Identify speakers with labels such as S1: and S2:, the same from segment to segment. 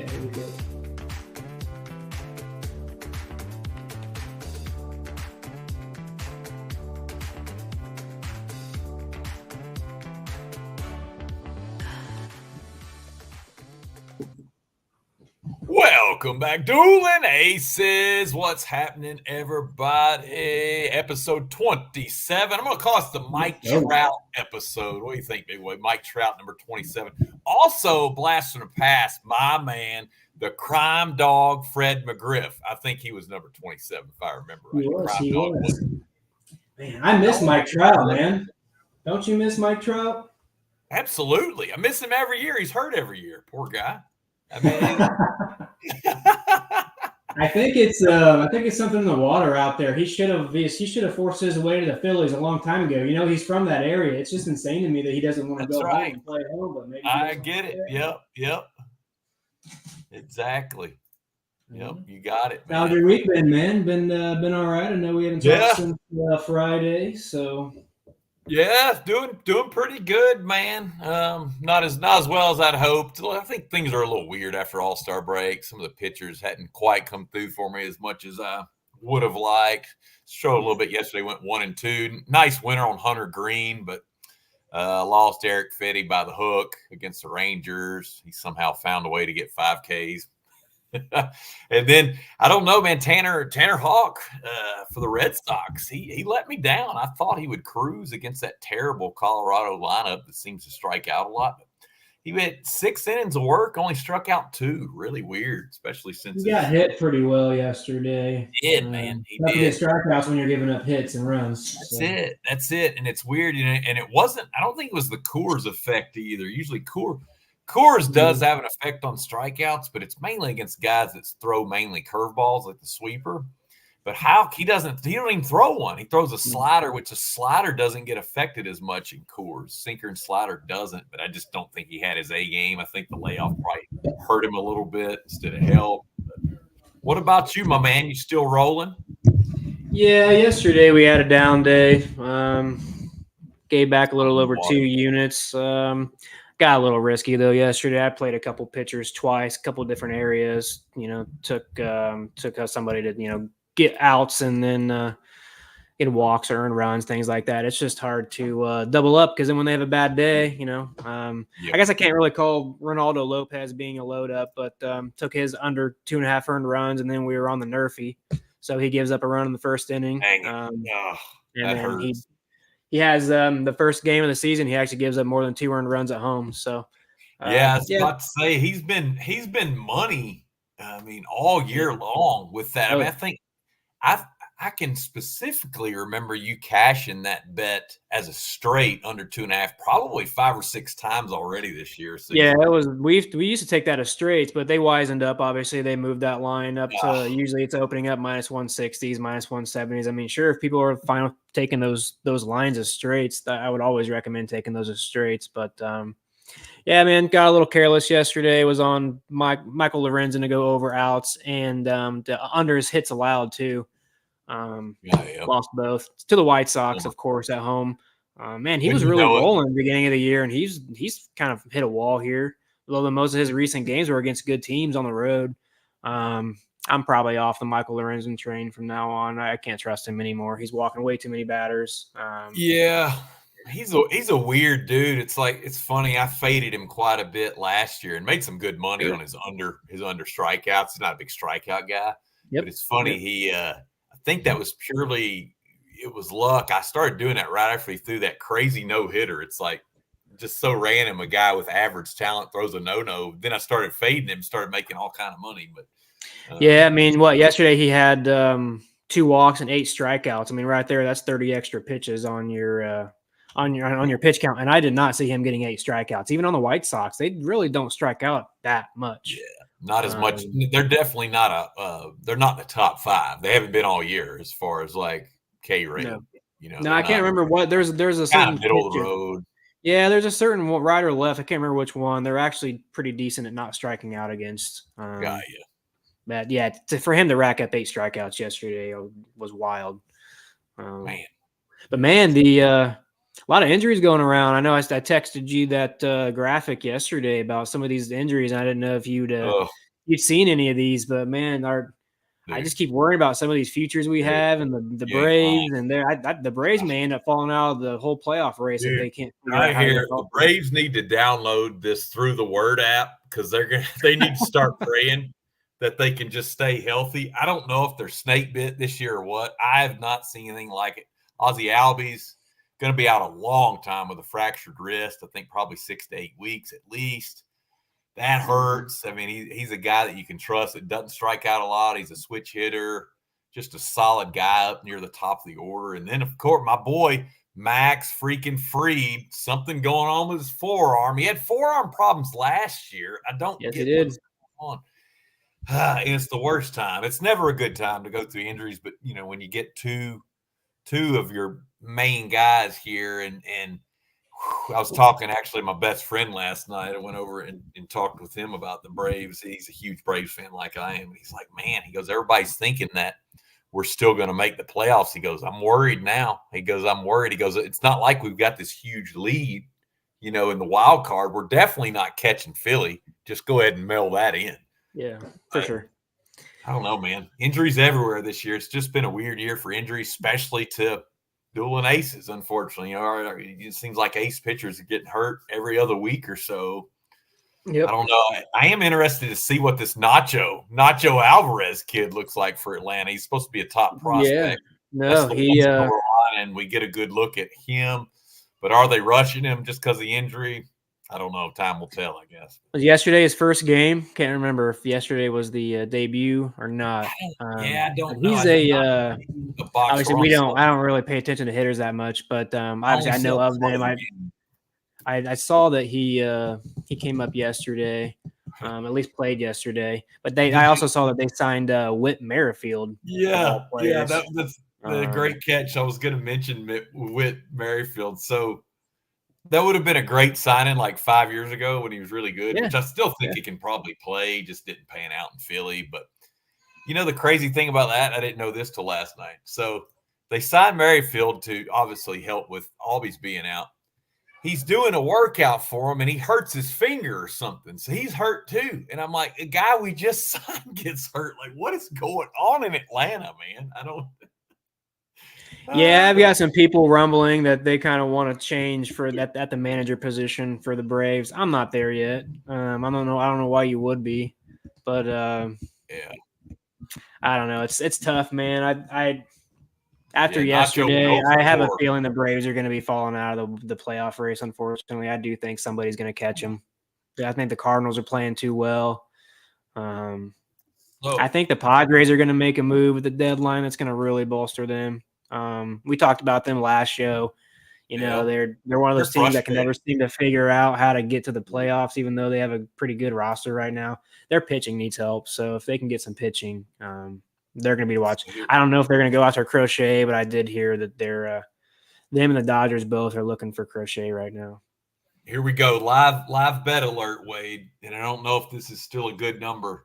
S1: Okay, here we go.
S2: Welcome back, Dueling Aces. What's happening, everybody? Episode 27. I'm going to call this the Mike Trout episode. What do you think, big boy? Mike Trout, number 27. Also, blast from the past, my man, the crime dog, Fred McGriff. I think he was number 27, if I remember right.
S1: He was. Man, I miss Mike Trout, man. Don't you miss Mike Trout?
S2: Absolutely. I miss him every year. He's hurt every year. Poor guy. I mean,
S1: I think it's something in the water out there. He should have forced his way to the Phillies a long time ago. You know, he's from that area. It's just insane to me that he doesn't want to go home and play at home. But maybe
S2: I get it. Yep. Exactly. Yep, you got it, man.
S1: How's your week been, man? Been all right. I know we haven't talked since Friday, so.
S2: Yeah, doing pretty good, man. Not as well as I'd hoped. I think things are a little weird after All-Star break. Some of the pitchers hadn't quite come through for me as much as I would have liked. Showed a little bit yesterday. Went 1-2. Nice winner on Hunter Green, but lost Eric Fetty by the hook against the Rangers. He somehow found a way to get 5 Ks. And then I don't know, man. Tanner Houck for the Red Sox. He let me down. I thought he would cruise against that terrible Colorado lineup that seems to strike out a lot. He went 6 innings of work, only struck out 2. Really weird, especially since
S1: he got hit pretty well yesterday.
S2: He did, man. He
S1: did. Get strikeouts when you're giving up hits and runs.
S2: That's it. And it's weird, and it wasn't. I don't think it was the Coors effect either. Usually Coors does have an effect on strikeouts, but it's mainly against guys that throw mainly curveballs like the sweeper. But Houck, he don't even throw one. He throws a slider, which a slider doesn't get affected as much in Coors. Sinker and slider doesn't, but I just don't think he had his A game. I think the layoff probably hurt him a little bit instead of help. But what about you, my man? You still rolling?
S3: Yeah, yesterday we had a down day. Gave back a little over 2 units. Got a little risky though yesterday. I played a couple pitchers twice, a couple different areas. You know, took somebody to get outs and then get walks or earn runs, things like that. It's just hard to double up because then when they have a bad day, I guess I can't really call Ronaldo Lopez being a load up, but took his under 2.5 earned runs, and then we were on the Nerfy, so he gives up a run in the first inning.
S2: That hurts.
S3: He has the first game of the season. He actually gives up more than 2 earned runs at home. So,
S2: I was about to say he's been money. I mean, all year long with that. I mean, I think I can specifically remember you cashing that bet as a straight under 2.5, probably 5 or 6 times already this year. So
S3: yeah, it was. We used to take that as straights, but they wisened up. Obviously, they moved that line up to usually it's opening up -160s, -170s. I mean, sure, if people are fine with taking those lines as straights, I would always recommend taking those as straights. But yeah, man, got a little careless yesterday. Was on Michael Lorenzen to go over outs and under his hits allowed too. Lost both to the White Sox, of course, at home. Man, he was really rolling at the beginning of the year, and he's kind of hit a wall here. Although most of his recent games were against good teams on the road. I'm probably off the Michael Lorenzen train from now on. I can't trust him anymore. He's walking way too many batters.
S2: He's a weird dude. It's funny. I faded him quite a bit last year and made some good money on his under strikeouts. He's not a big strikeout guy, but it's funny. I think that was it was luck. I started doing that right after he threw that crazy no-hitter. It's like just so random. A guy with average talent throws a no-no. Then I started fading him, started making all kind of money. But
S3: I mean, yesterday he had 2 walks and 8 strikeouts. I mean, right there, that's 30 extra pitches on your pitch count. And I did not see him getting 8 strikeouts. Even on the White Sox, they really don't strike out that much.
S2: Yeah. Not as much. They're definitely not they're not in the top 5. They haven't been all year as far as like K rate.
S3: No, I can't remember what there's a certain
S2: middle of the road.
S3: Yeah, there's a certain right or left. I can't remember which one. They're actually pretty decent at not striking out against. But yeah, for him to rack up 8 strikeouts yesterday was wild.
S2: Man,
S3: the a lot of injuries going around. I know I texted you that graphic yesterday about some of these injuries. And I didn't know if you'd you've seen any of these, but man, I just keep worrying about some of these futures we have and the Braves, and the Braves may end up falling out of the whole playoff race if they can't figure out how to get
S2: the Braves need to download this Through the Word app because they need to start praying that they can just stay healthy. I don't know if they're snake bit this year or what. I have not seen anything like it. Ozzie Albies going to be out a long time with a fractured wrist. I think probably 6 to 8 weeks at least. That hurts. I mean, he's a guy that you can trust. That doesn't strike out a lot. He's a switch hitter, just a solid guy up near the top of the order. And then, of course, my boy Max freaking Fried, something going on with his forearm. He had forearm problems last year. I don't get what's going on. And it's the worst time. It's never a good time to go through injuries, but when you get two of your main guys here, and I was talking actually to my best friend last night. I went over and talked with him about the Braves. He's a huge Braves fan like I am. And he's like, man, he goes, everybody's thinking that we're still going to make the playoffs. He goes, I'm worried now. He goes, I'm worried. He goes, it's not like we've got this huge lead, in the wild card. We're definitely not catching Philly. Just go ahead and mail that in.
S3: Yeah, for sure.
S2: I don't know, man. Injuries everywhere this year. It's just been a weird year for injuries, especially to dueling aces, unfortunately. It seems like ace pitchers are getting hurt every other week or so.
S3: Yep.
S2: I don't know. I am interested to see what this Nacho Alvarez kid looks like for Atlanta. He's supposed to be a top prospect.
S3: Yeah. No,
S2: and we get a good look at him. But are they rushing him just because of the injury? I don't know. Time will tell, I guess.
S3: Was yesterday his first game? Can't remember if yesterday was the debut or not.
S2: I don't know.
S3: He's obviously I don't really pay attention to hitters that much, but obviously I know of them. I saw that he came up yesterday, at least played yesterday. But I also saw that they signed Whit Merrifield.
S2: That's a great catch. I was going to mention Whit Merrifield. So that would have been a great signing like 5 years ago when he was really good, which I still think he can probably play, just didn't pan out in Philly. But, the crazy thing about that, I didn't know this till last night. So they signed Merrifield to obviously help with Albies being out. He's doing a workout for him, and he hurts his finger or something. So he's hurt too. And I'm like, a guy we just signed gets hurt. Like, what is going on in Atlanta, man? I don't –
S3: Yeah, I've got some people rumbling that they kind of want to change for that at the manager position for the Braves. I'm not there yet. I don't know why you would be, but I don't know. It's tough, man. After yesterday, I have a feeling the Braves are going to be falling out of the playoff race. Unfortunately, I do think somebody's going to catch them. I think the Cardinals are playing too well. I think the Padres are going to make a move at the deadline that's going to really bolster them. We talked about them last show. They're one of those teams that can never seem to figure out how to get to the playoffs, even though they have a pretty good roster right now. Their pitching needs help, so if they can get some pitching, they're going to be watching. I don't know if they're going to go after Crochet, but I did hear that they're them and the Dodgers both are looking for Crochet right now.
S2: Here we go, live bet alert, Wade, and I don't know if this is still a good number,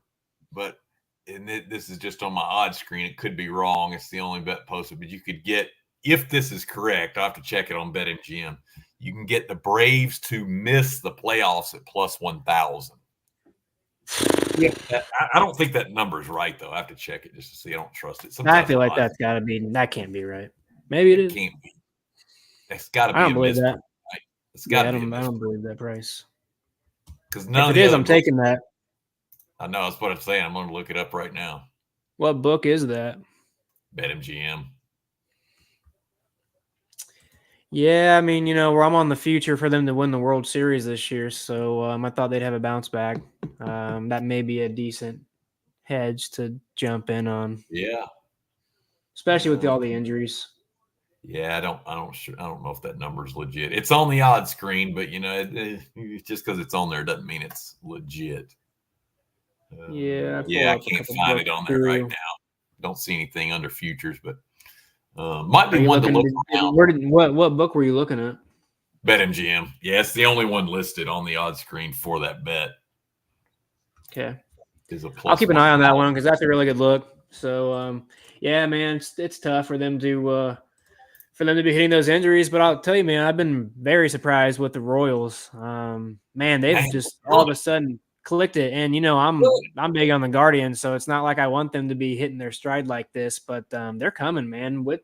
S2: but. And this is just on my odds screen. It could be wrong. It's the only bet posted. But you could get, if this is correct, I'll have to check it on BetMGM. You can get the Braves to miss the playoffs at plus 1,000. Yeah, I don't think that number's right, though. I have to check it just to see. I don't trust it.
S3: Sometimes I feel like that can't be right. Maybe it
S2: can't be. It's got to be.
S3: I don't believe that.
S2: Right? It's got to be.
S3: I don't believe that price.
S2: Because
S3: if it is, I'm taking that.
S2: I know that's what I'm saying. I'm going to look it up right now.
S3: What book is that?
S2: BetMGM.
S3: Yeah, I mean, where I'm on the future for them to win the World Series this year, so I thought they'd have a bounce back. That may be a decent hedge to jump in on.
S2: Yeah,
S3: especially with all the injuries.
S2: Yeah, I don't know if that number's legit. It's on the odds screen, but just because it's on there doesn't mean it's legit. I can't find it on there right now. Don't see anything under futures, but might be one to look around.
S3: What book were you looking at?
S2: BetMGM. Yeah, it's the only one listed on the odds screen for that bet.
S3: Okay. I'll keep an eye on that one because that's a really good look. So, man, it's tough for them to be hitting those injuries. But I'll tell you, man, I've been very surprised with the Royals. They've just all of a sudden clicked it. And I'm big on the Guardians, so it's not like I want them to be hitting their stride like this, but they're coming, man. With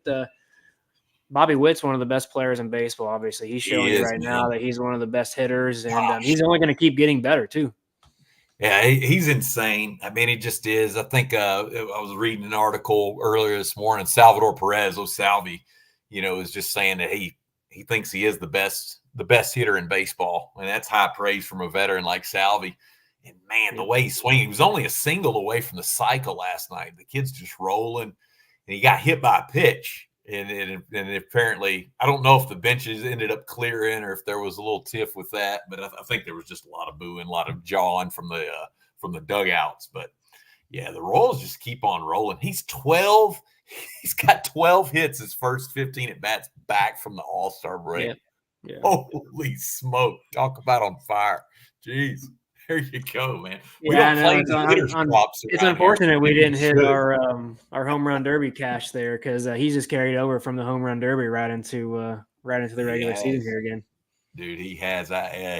S3: Bobby Witt's one of the best players in baseball. Obviously, he's showing you right now that he's one of the best hitters, and he's only going to keep getting better too.
S2: Yeah, he's insane. I mean, he just is. I think I was reading an article earlier this morning. Salvador Perez, Salvi, is just saying that he thinks he is the best hitter in baseball, and that's high praise from a veteran like Salvi. And man, the way he swings, he was only a single away from the cycle last night. The kid's just rolling, and he got hit by a pitch. And apparently, I don't know if the benches ended up clearing or if there was a little tiff with that, but I think there was just a lot of booing, a lot of jawing from the dugouts. But yeah, the Royals just keep on rolling. He's 12. He's got 12 hits his first 15 at bats back from the All-Star break.
S3: Yeah.
S2: Holy smoke! Talk about on fire. Jeez. There you go, man. We
S3: don't
S2: play the hitters props.
S3: It's unfortunate we didn't hit our home run derby cash there because he's just carried over from the home run derby right into the regular season here again.
S2: Dude, he has.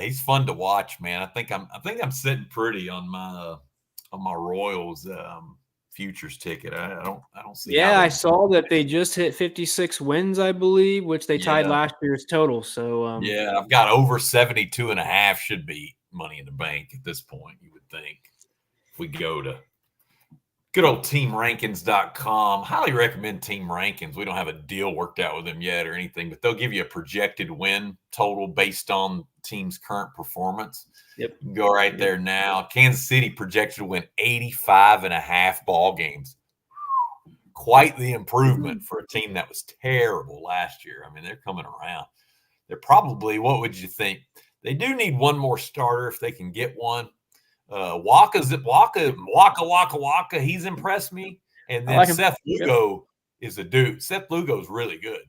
S2: He's fun to watch, man. I think I'm sitting pretty on my Royals futures ticket. I don't see.
S3: Yeah, I saw that they just hit 56 wins, I believe, which they tied last year's total. So
S2: I've got over 72.5 should be Money in the Bank at this point, you would think. If we go to good old teamrankings.com, highly recommend Team Rankings. We don't have a deal worked out with them yet or anything, but they'll give you a projected win total based on team's current performance.
S3: Yep.
S2: You can go right there now. Kansas City projected to win 85.5 ball games. Quite the improvement for a team that was terrible last year. I mean, they're coming around. They're probably, what would you think? They do need one more starter if they can get one. Waka. He's impressed me. And then Seth Lugo is a dude. Seth Lugo is really good.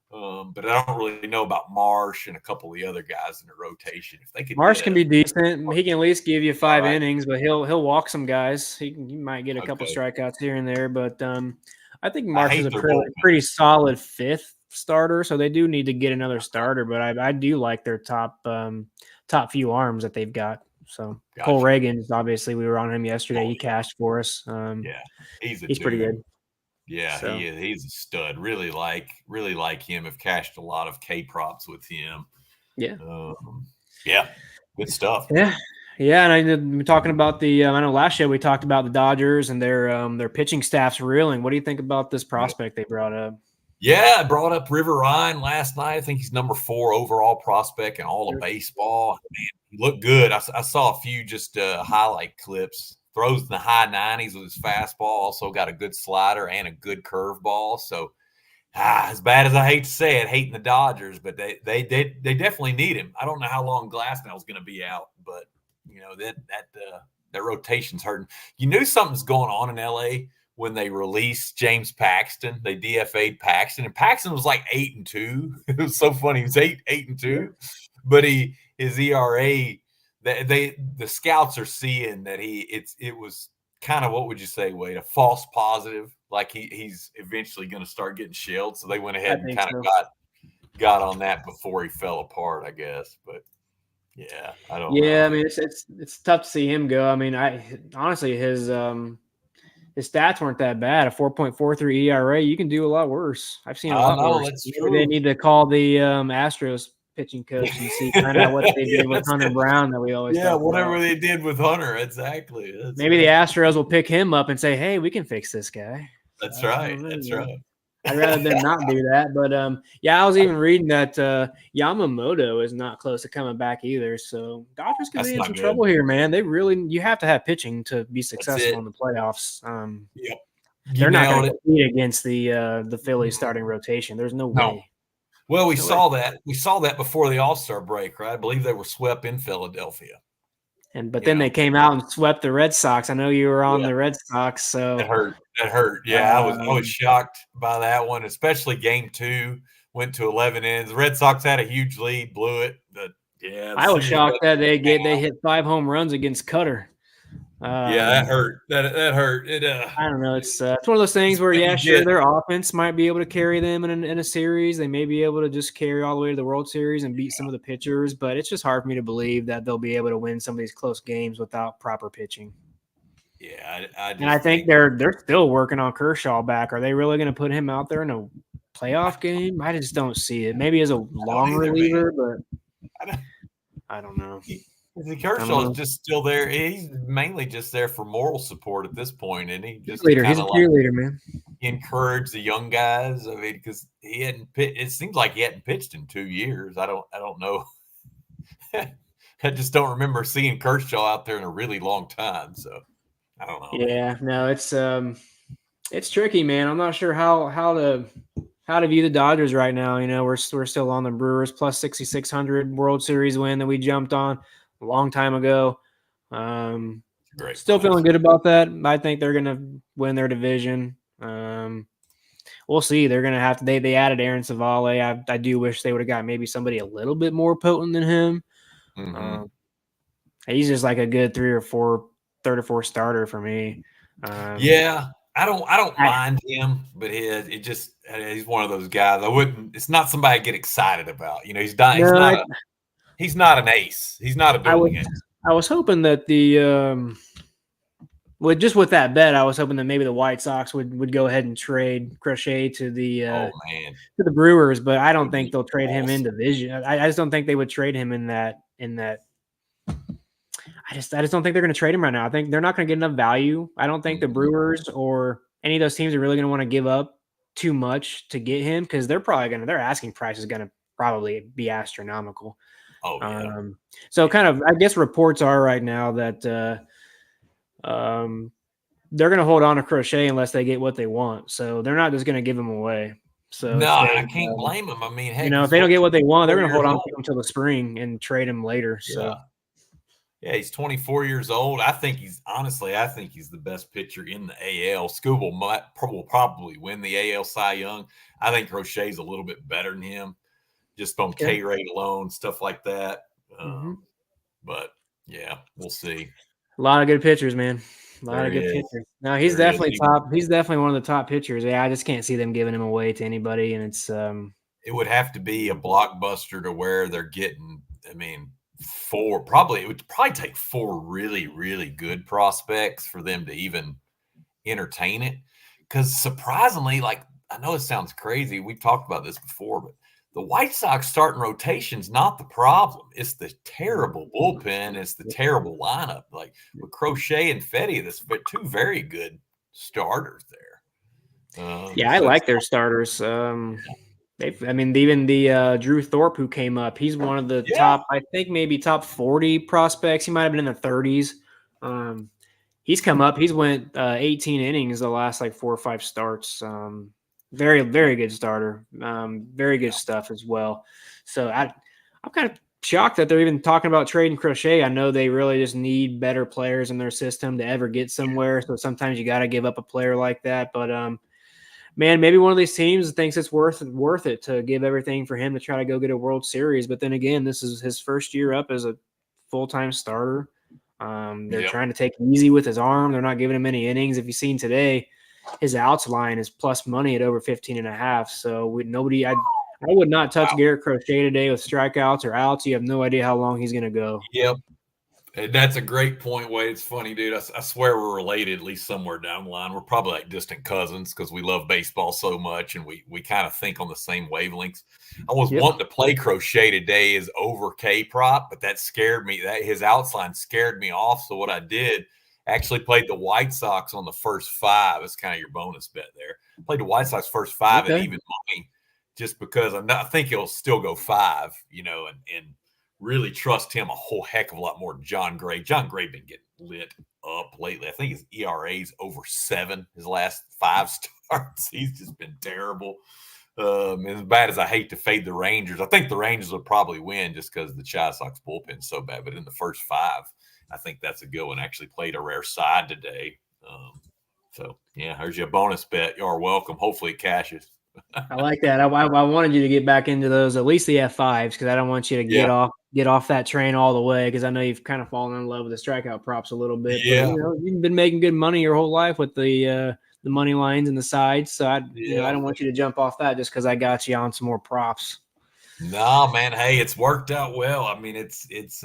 S2: But I don't really know about Marsh and a couple of the other guys in the rotation. If they could,
S3: Marsh can be decent. He can at least give you 5 innings, but he'll walk some guys. He might get a couple strikeouts here and there. But I think Marsh is a pretty solid 5th starter, so they do need to get another starter, but I do like their top few arms that they've got. So Cole Reagan, obviously we were on him yesterday. He cashed for us. He's pretty good.
S2: Yeah, so. He is. He's a stud. Really like him. Have cashed a lot of K props with him.
S3: Yeah.
S2: Good stuff.
S3: Yeah, and I'm talking about I know last year we talked about the Dodgers and their pitching staff's reeling. What do you think about this prospect they brought up?
S2: Yeah, I brought up River Ryan last night. I think he's number 4 overall prospect in all of baseball. Man, he looked good. I saw a few just highlight clips. Throws in the high 90s with his fastball. Also got a good slider and a good curveball. So, as bad as I hate to say it, hating the Dodgers, but they definitely need him. I don't know how long Glasnow's going to be out, but that rotation's hurting. You knew something's going on in LA when they released James Paxton. They DFA'd Paxton, and Paxton was like 8-2. It was so funny. He was 8-2, but his ERA. The scouts are seeing that it was kind of, what would you say, Wade, a false positive. Like he's eventually going to start getting shelled. So they went ahead and kind of got on that before he fell apart, I guess. But yeah, I don't know.
S3: Yeah, I mean it's tough to see him go. I mean, honestly his stats weren't that bad. A 4.43 ERA. You can do a lot worse. I've seen a lot worse.
S2: That's true.
S3: They need to call the Astros pitching coach and see kind of what they did with Hunter Brown that we always
S2: whatever they did with Hunter, exactly.
S3: Maybe the Astros will pick him up and say, hey, we can fix this guy.
S2: That's right.
S3: I'd rather them not do that. But I was even reading that Yamamoto is not close to coming back either. So Dodgers could be in some trouble here, man. You have to have pitching to be successful in the playoffs. They're not going to compete against the Phillies starting rotation. There's no way.
S2: Well, we saw that. We saw that before the All-Star break, right? I believe they were swept in Philadelphia.
S3: But then they came out and swept the Red Sox. I know you were on the Red Sox, so
S2: it hurt. It hurt. Yeah, I was shocked by that one, especially Game 2. Went to 11 innings. The Red Sox had a huge lead, blew it. But
S3: I was shocked that they hit 5 home runs against Cutter.
S2: Yeah, that hurt. That hurt.
S3: I don't know. It's one of those things where, yeah, sure, their offense might be able to carry them in a series. They may be able to just carry all the way to the World Series and beat some of the pitchers, but it's just hard for me to believe that they'll be able to win some of these close games without proper pitching.
S2: Yeah,
S3: I think they're still working on Kershaw back. Are they really going to put him out there in a playoff game? I just don't see it. Maybe as a long reliever, but I don't know.
S2: Kershaw is just still there. He's mainly just there for moral support at this point, and he just
S3: he's a cheerleader, man.
S2: Encourage the young guys. I mean, because he hadn't. It seems like he hadn't pitched in 2 years. I don't know. I just don't remember seeing Kershaw out there in a really long time. So I don't know.
S3: Yeah, no, it's tricky, man. I'm not sure how to view the Dodgers right now. You know, we're still on the Brewers plus 6,600 World Series win that we jumped on a long time ago. Still feeling good about that. I think they're going to win their division. We'll see. They're going to have to. They added Aaron Savale. I do wish they would have got maybe somebody a little bit more potent than him.
S2: Mm-hmm.
S3: He's just like a good third or fourth starter for me.
S2: Yeah, I don't mind him, but he's one of those guys. It's not somebody I get excited about. You know, he's not an ace. He's not a dueling ace.
S3: I was hoping that with that bet, I was hoping that maybe the White Sox would go ahead and trade Crochet to the Brewers, but I don't think they'll trade him in division. I just don't think they would trade him in that. I just don't think they're going to trade him right now. I think they're not going to get enough value. I don't think the Brewers or any of those teams are really going to want to give up too much to get him because their asking price is going to probably be astronomical.
S2: Oh, yeah.
S3: So kind of, I guess reports are right now that they're going to hold on to Crochet unless they get what they want. So they're not just going to give him away. So
S2: no, I can't blame them. I mean, heck,
S3: if they don't get what they want, they're going to hold on to him until the spring and trade him later. So.
S2: Yeah, he's 24 years old. I think he's the best pitcher in the AL. Skubal will probably win the AL Cy Young. I think Crochet's a little bit better than him, just on K rate alone, stuff like that. But yeah, we'll see.
S3: A lot of good pitchers, man. A lot of good pitchers. No, he's definitely top. He's definitely one of the top pitchers. Yeah, I just can't see them giving him away to anybody, and it's.
S2: It would have to be a blockbuster to where they're getting. I mean. It would probably take 4 really, really good prospects for them to even entertain it. Because surprisingly, like I know it sounds crazy, we've talked about this before, but the White Sox starting rotation's not the problem. It's the terrible bullpen. It's the terrible lineup. Like with Crochet and Fetty, that's 2 very good starters there.
S3: I like their starters. Even the Drew Thorpe who came up, he's one of the top, I think maybe top 40 prospects. He might have been in the 30s. He's come up. He's went 18 innings the last like 4 or 5 starts. Very, very good starter. Very good stuff as well. So I'm kind of shocked that they're even talking about trading Crochet. I know they really just need better players in their system to ever get somewhere. So sometimes you got to give up a player like that. But man, maybe one of these teams thinks it's worth it to give everything for him to try to go get a World Series. But then again, this is his first year up as a full-time starter. They're trying to take it easy with his arm. They're not giving him any innings. If you've seen today, his outs line is plus money at over 15.5. So I would not touch Garrett Crochet today with strikeouts or outs. You have no idea how long he's going to go.
S2: Yep. That's a great point, Wade. It's funny, dude. I swear we're related, at least somewhere down the line. We're probably like distant cousins because we love baseball so much and we kind of think on the same wavelengths. I was wanting to play Crochet today as over K prop, but that scared me. His outside scared me off. So what I did, actually played the White Sox on the first 5. It's kind of your bonus bet there. Played the White Sox first 5 at even money just because I think he'll still go 5, and really trust him a whole heck of a lot more than John Gray. John Gray been getting lit up lately. I think his ERA's over 7 his last 5 starts. He's just been terrible. As bad as I hate to fade the Rangers, I think the Rangers will probably win just because the White Sox bullpen's so bad. But in the first 5, I think that's a good one. Actually played a rare side today. So, yeah, here's your bonus bet. You are welcome. Hopefully it cashes.
S3: I like that. I wanted you to get back into those, at least the F5s, because I don't want you to get off get off that train all the way because I know you've kind of fallen in love with the strikeout props a little bit.
S2: Yeah.
S3: But you've been making good money your whole life with the money lines and the sides. So I don't want you to jump off that just because I got you on some more props.
S2: No, man. Hey, it's worked out well. I mean, it's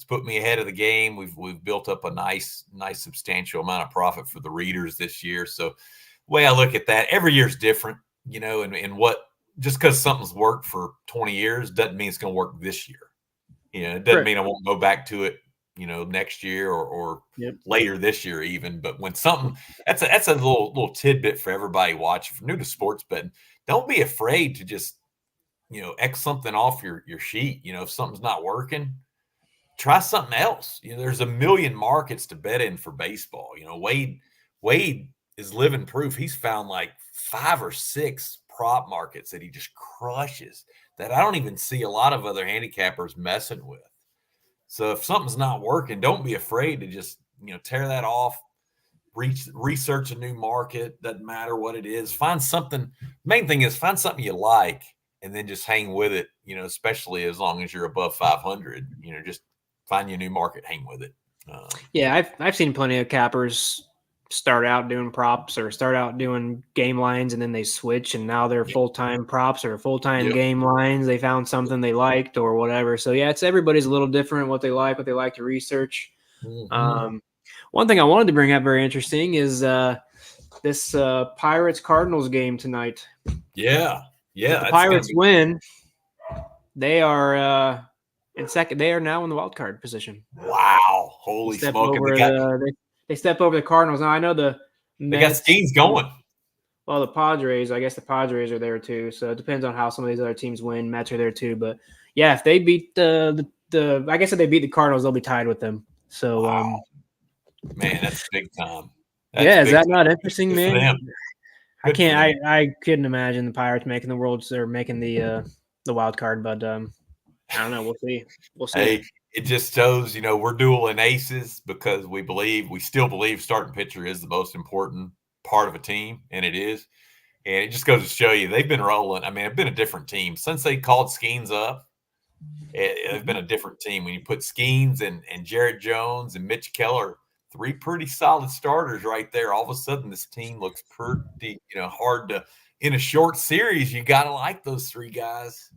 S2: put me ahead of the game. We've built up a nice substantial amount of profit for the readers this year. So the way I look at that, every year's different, and what just because something's worked for 20 years doesn't mean it's going to work this year. It doesn't mean I won't go back to it, next year or later this year even. But when something that's a little tidbit for everybody watching. If you're new to sports betting, don't be afraid to just X something off your sheet. If something's not working, try something else. There's a million markets to bet in for baseball. Wade is living proof. He's found like 5 or 6 prop markets that he just crushes that I don't even see a lot of other handicappers messing with. So if something's not working, don't be afraid to just, tear that off, research a new market. Doesn't matter what it is. Find something. Main thing is find something you like and then just hang with it, especially as long as you're above 500, just find you a new market, hang with it.
S3: Yeah, I've seen plenty of cappers start out doing props or start out doing game lines and then they switch and now they're full-time props or full-time game lines. They found something they liked or whatever. So yeah, it's everybody's a little different what they like to research. One thing I wanted to bring up very interesting is this Pirates Cardinals game tonight.
S2: Yeah.
S3: If the Pirates win, they are in second. They are now in the wild card position.
S2: Wow. Holy smoke.
S3: They step over the Cardinals. Now I know they
S2: got Skeens going.
S3: Well, the Padres, I guess the Padres are there too. So it depends on how some of these other teams win. Mets are there too. But yeah, if they beat I guess if they beat the Cardinals, they'll be tied with them. So
S2: wow. Man, that's big time.
S3: Is that not interesting, man? I couldn't imagine the Pirates making the the wild card, but I don't know. We'll see.
S2: Hey, it just shows, we're dueling aces because we still believe starting pitcher is the most important part of a team, and it is. And it just goes to show you they've been rolling. I mean, it's been a different team since they called Skeens up. It's been a different team when you put Skeens and Jarrett Jones and Mitch Keller, 3 pretty solid starters right there. All of a sudden, this team looks pretty, hard to. In a short series, you got to like those 3 guys,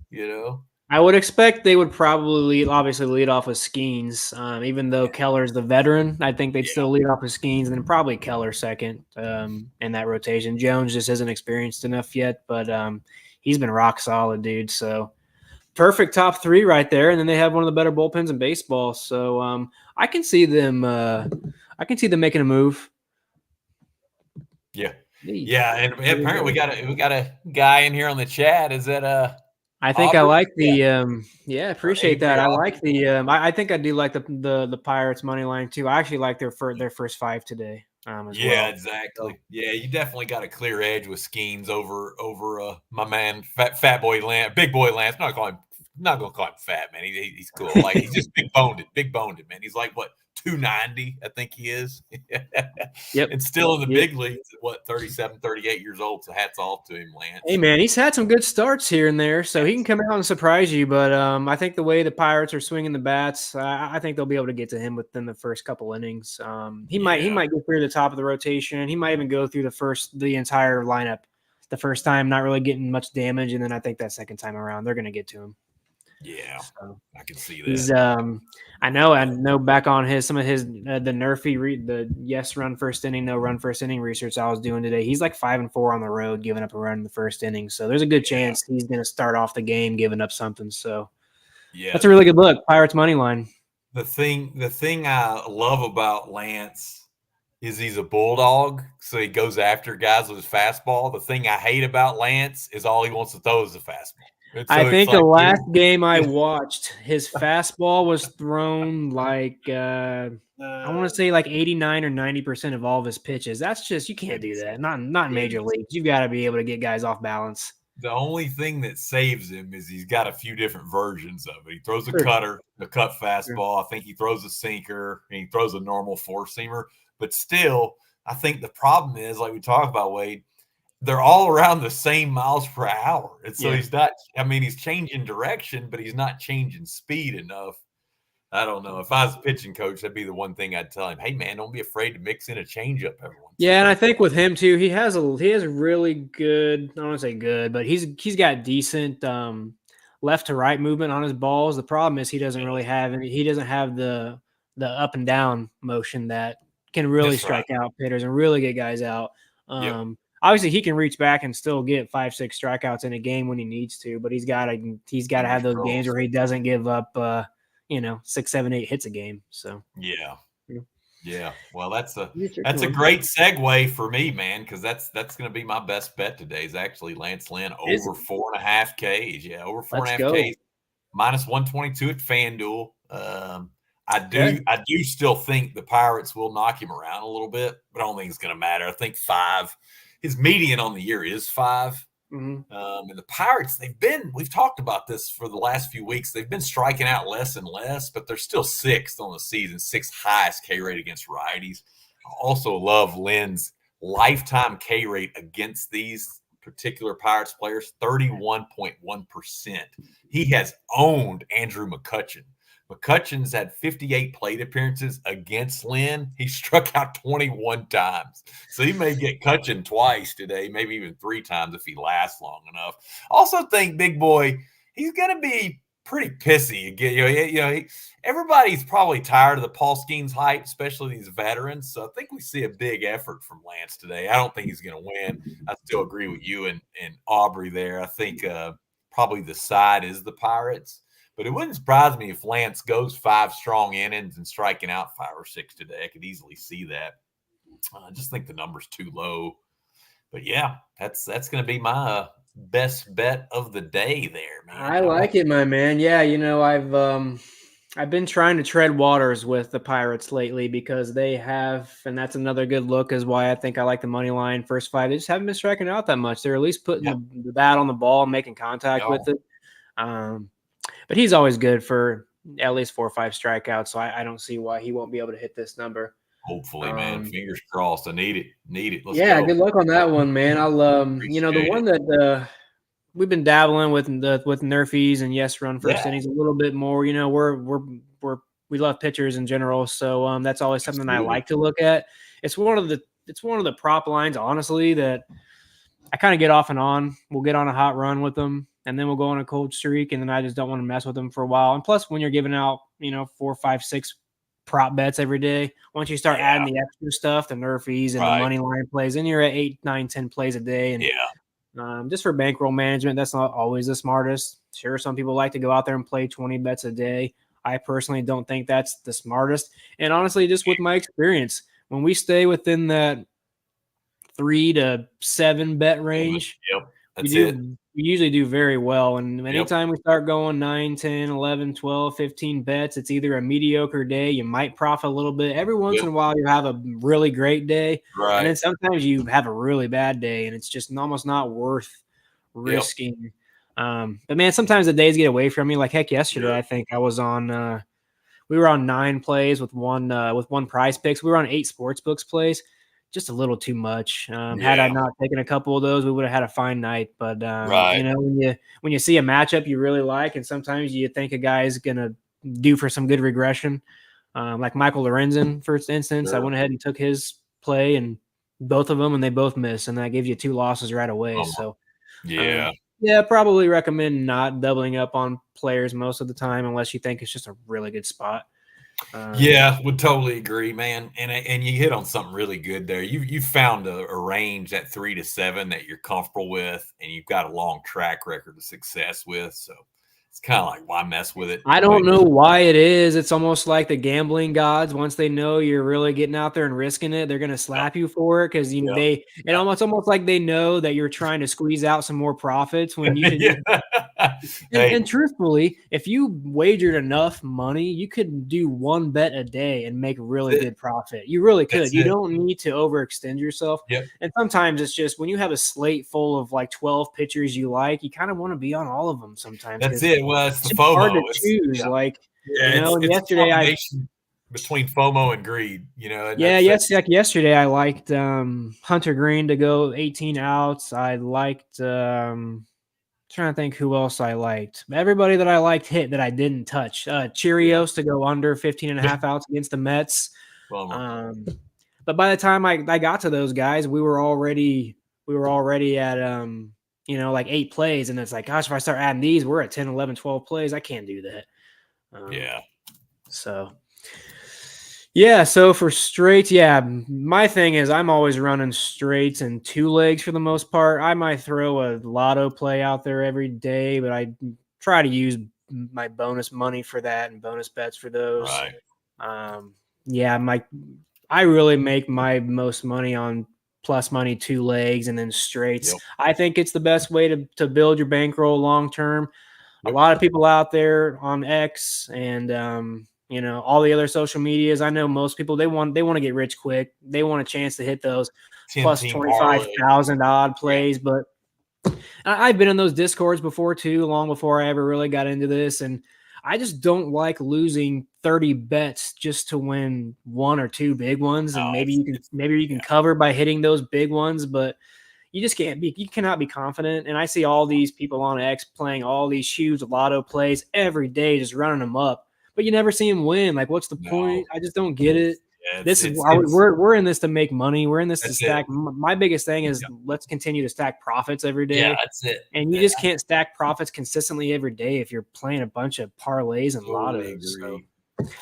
S3: I would expect they would probably obviously lead off with Skeens, even though Keller's the veteran. I think they'd still lead off with Skeens and then probably Keller second in that rotation. Jones just isn't experienced enough yet, but he's been rock solid, dude. So perfect top 3 right there, and then they have one of the better bullpens in baseball. So I can see them. I can see them making a move.
S2: Yeah. Yeah, and apparently we got a guy in here on the chat. Is that
S3: I think Aubrey? I like the appreciate that. I like the I think I do like the Pirates money line too. I actually like their first 5 today. Well.
S2: Exactly. So, yeah, you definitely got a clear edge with Skeens over my man Fat Boy Lance, Big Boy Lance. I'm not gonna call him fat, man. He's cool. Like he's just big boned, man. He's like what 290, I think he is.
S3: Yep.
S2: And still in the big leagues at what 37, 38 years old. So hats off to him, Lance.
S3: Hey man, he's had some good starts here and there, so he can come out and surprise you. But I think the way the Pirates are swinging the bats, I think they'll be able to get to him within the first couple innings. He might go through the top of the rotation. He might even go through the entire lineup the first time, not really getting much damage, and then I think that second time around they're going to get to him.
S2: Yeah, so I can see that.
S3: He's, I know. Back on some of his the Nerfy the yes run first inning, no run first inning research I was doing today. He's like 5-4 on the road, giving up a run in the first inning. So there's a good chance he's going to start off the game giving up something. So that's a really good look. Pirates money line.
S2: The thing I love about Lance is he's a bulldog, so he goes after guys with his fastball. The thing I hate about Lance is all he wants to throw is a fastball. So
S3: I think the last game I watched, his fastball was thrown like I want to say like 89 or 90% of all of his pitches. That's just you can't do that. Not in major leagues. You've got to be able to get guys off balance.
S2: The only thing that saves him is he's got a few different versions of it. He throws a cutter, a cut fastball. I think he throws a sinker, and he throws a normal 4-seamer. But still, I think the problem is, like we talked about, Wade, they're all around the same miles per hour. And so
S3: Yeah.
S2: he's not, I mean, he's changing direction, but he's not changing speed enough. I don't know. If I was a pitching coach, that'd be the one thing I'd tell him. Hey, man, don't be afraid to mix in a changeup every once in a
S3: Yeah, and
S2: while.
S3: I think with him too, he has really good. I don't want to say good, but he's got decent left to right movement on his balls. The problem is he doesn't really have any. He doesn't have the up and down motion that can really
S2: That's right.
S3: strike out hitters and really get guys out.
S2: Yep.
S3: Obviously, he can reach back and still get 5-6 strikeouts in a game when he needs to, but he's got to have those games where he doesn't give up 6, 7, 8 hits a game. So
S2: Yeah.
S3: Yeah.
S2: Yeah. Well, that's a great segue for me, man, because that's going to be my best bet today is actually Lance Lynn over 4.5 Ks. Yeah, over 4.5 Ks. Minus 122 at FanDuel. I do still think the Pirates will knock him around a little bit, but I don't think it's going to matter. I think 5. His median on the year is 5.
S3: Mm-hmm.
S2: And the Pirates, we've talked about this for the last few weeks. They've been striking out less and less, but they're still 6th on the season, 6th highest K rate against righties. I also love Lynn's lifetime K rate against these particular Pirates players, 31.1%. He has owned Andrew McCutchen. McCutchen's had 58 plate appearances against Lynn. He struck out 21 times. So he may get Cutchen twice today, maybe even 3 times if he lasts long enough. Also think, big boy, he's going to be pretty pissy again. Everybody's probably tired of the Paul Skeens hype, especially these veterans. So I think we see a big effort from Lance today. I don't think he's going to win. I still agree with you and Aubrey there. I think probably the side is the Pirates. But it wouldn't surprise me if Lance goes 5 strong innings and striking out 5 or 6 today. I could easily see that. I just think the number's too low. But yeah, that's going to be my best bet of the day there, man.
S3: I like it, my man. Yeah, I've been trying to tread waters with the Pirates lately because they have, and that's another good look is why I think I like the money line first 5. They just haven't been striking out that much. They're at least putting the bat on the ball and making contact with it. But he's always good for at least 4 or 5 strikeouts, so I don't see why he won't be able to hit this number.
S2: Hopefully, man. Fingers crossed. I need it. Let's
S3: go.
S2: Good
S3: luck on that one, man. I'll the one that we've been dabbling with Nerfies and Yes Run first innings a little bit more. We love pitchers in general, so that's always something I like to look at. It's one of the prop lines, honestly, that I kind of get off and on. We'll get on a hot run with them, and then we'll go on a cold streak, and then I just don't want to mess with them for a while. And plus, when you're giving out, 4, 5, 6 prop bets every day, once you start adding the extra stuff, the Nerfies and the money line plays, then you're at 8, 9, 10 plays a day. And just for bankroll management, that's not always the smartest. Sure, some people like to go out there and play 20 bets a day. I personally don't think that's the smartest. And honestly, just with my experience, when we stay within that 3 to 7 bet range, we usually do very well. And anytime we start going 9, 10, 11, 12, 15 bets, it's either a mediocre day. You might profit a little bit. Every once in a while, you have a really great day.
S2: Right.
S3: And then sometimes you have a really bad day, and it's just almost not worth risking. But, man, sometimes the days get away from me. Like, heck, yesterday I think I was on we were on 9 plays with one Prize Picks. We were on 8 Sportsbooks plays. Just a little too much. Had I not taken a couple of those, we would have had a fine night. But when you see a matchup you really like, and sometimes you think a guy's gonna do for some good regression, like Michael Lorenzen, for instance, I went ahead and took his play and both of them, and they both missed, and that gives you 2 losses right away. So probably recommend not doubling up on players most of the time unless you think it's just a really good spot.
S2: Would totally agree, man. And you hit on something really good there. You found a range at 3 to 7 that you're comfortable with, and you've got a long track record of success with. So it's kind of like, why mess with it?
S3: I don't know why it is. It's almost like the gambling gods. Once they know you're really getting out there and risking it, they're going to slap you for it because it's almost like they know that you're trying to squeeze out some more profits when you can. And truthfully, if you wagered enough money, you could do 1 bet a day and make really good profit. You really could. You don't need to overextend yourself. And sometimes it's just when you have a slate full of like 12 pitchers you like, you kind of want to be on all of them sometimes.
S2: That's it. Well, it's the FOMO.
S3: Hard to choose. Yesterday
S2: between FOMO and greed, and
S3: Yeah,
S2: that's
S3: yes, like yesterday I liked Hunter Green to go 18 outs. I liked trying to think who else I liked. Everybody that I liked hit that I didn't touch. Cheerios to go under 15 and a half outs against the Mets.
S2: bummer.
S3: But by the time I got to those guys, we were already at like 8 plays, and it's like, gosh, if I start adding these, we're at 10, 11, 12 plays. I can't do that.
S2: Yeah.
S3: So yeah, so for straights, yeah, my thing is I'm always running straights and 2 legs for the most part. I might throw a lotto play out there every day, but I try to use my bonus money for that and bonus bets for those.
S2: Right.
S3: Yeah, I really make my most money on plus money 2 legs and then straights.
S2: Yep.
S3: I think it's the best way to build your bankroll long term. A
S2: Yep.
S3: lot of people out there on X and all the other social medias. I know most people they want to get rich quick. They want a chance to hit those plus 25,000 odd plays. Yeah. But I've been in those discords before too, long before I ever really got into this, and I just don't like losing 30 bets just to win 1 or 2 big ones, and maybe you can cover by hitting those big ones, but you just you cannot be confident. And I see all these people on X playing all these huge lotto plays every day, just running them up, but you never see them win. Like, what's the point? I just don't get it. Yeah, we're in this to make money. We're in this to stack. My biggest thing is let's continue to stack profits every day.
S2: Yeah, that's it.
S3: And you just can't stack profits consistently every day if you're playing a bunch of parlays and lottos. So,